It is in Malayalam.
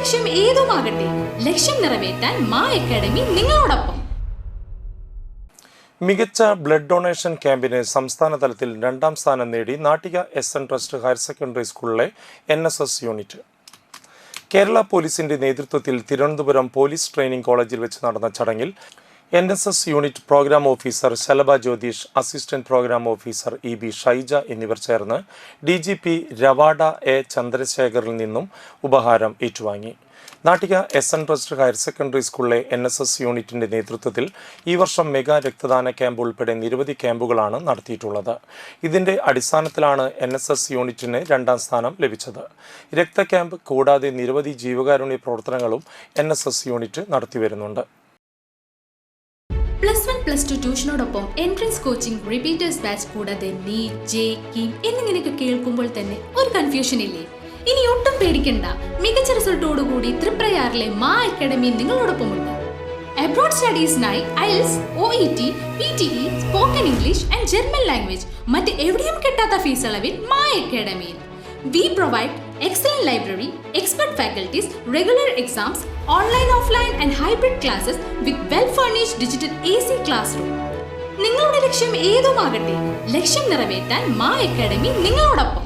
ലക്ഷ്യം ഏതുമാകട്ടെ, ലക്ഷ്യം നിറവേറ്റാൻ മാ അക്കാഡമി നിങ്ങളോടൊപ്പം. മികച്ച ബ്ലഡ് ഡൊണേഷൻ ക്യാമ്പിന് സംസ്ഥാന തലത്തിൽ 2ാം സ്ഥാനം നേടി Nattika SN trust higher secondary സ്കൂളിലെ NSS യൂണിറ്റ്. കേരള പോലീസിന്റെ നേതൃത്വത്തിൽ തിരുവനന്തപുരം പോലീസ് ട്രെയിനിംഗ് കോളേജിൽ വെച്ച് നടന്ന ചടങ്ങിൽ NSS unit programme officer Shalabha Jyothish, assistant programme officer EB Shyja എന്നിവർ ചേർന്ന് DGP രവാഡ A ചന്ദ്രശേഖറിൽ നിന്നും ഉപഹാരം ഏറ്റുവാങ്ങി. Nattika SN trust higher secondary സ്കൂളിലെ NSS യൂണിറ്റിന്റെ നേതൃത്വത്തിൽ ഈ വർഷം മെഗാ രക്തദാന ക്യാമ്പ് ഉൾപ്പെടെ നിരവധി ക്യാമ്പുകളാണ് നടത്തിയിട്ടുള്ളത്. ഇതിന്റെ അടിസ്ഥാനത്തിലാണ് NSS യൂണിറ്റിന് 2ാം സ്ഥാനം ലഭിച്ചത്. രക്ത ക്യാമ്പ് കൂടാതെ നിരവധി ജീവകാരുണ്യ പ്രവർത്തനങ്ങളും NSS യൂണിറ്റ് നടത്തിവരുന്നുണ്ട്. +1, +2 ട്യൂഷനോടൊപ്പം എൻട്രൻസ് കോച്ചിംഗ്, റിപ്പീറ്റേഴ്സ് ബാച്ച് കൂടാതെ നീറ്റ്, JEE എന്നിങ്ങനെയൊക്കെ കേൾക്കുമ്പോൾ തന്നെ ഒരു കൺഫ്യൂഷൻ ഇല്ലേ? ഇനി ഒട്ടും പേടിക്കണ്ട. മികച്ച റിസൾട്ടോടുകൂടി തൃപ്രയാറിലെ മാ അക്കാഡമി നിങ്ങളോടൊപ്പമുണ്ട്. അബ്രോഡ് സ്റ്റഡീസിനായി IELTS, OET, PTE, spoken English and German language മറ്റ് എവിടെയും കിട്ടാത്ത ഫീസ് അളവിൽ മാ അക്കാഡമിയിൽ. We provide excellent library, expert faculties, regular exams, online, offline and hybrid classes with well-furnished digital AC classroom. നിങ്ങളുടെ ലക്ഷ്യം ഏതുമാകട്ടെ, ലക്ഷ്യം നിറവേറ്റാൻ മാ അക്കാഡമി നിങ്ങളോടൊപ്പം.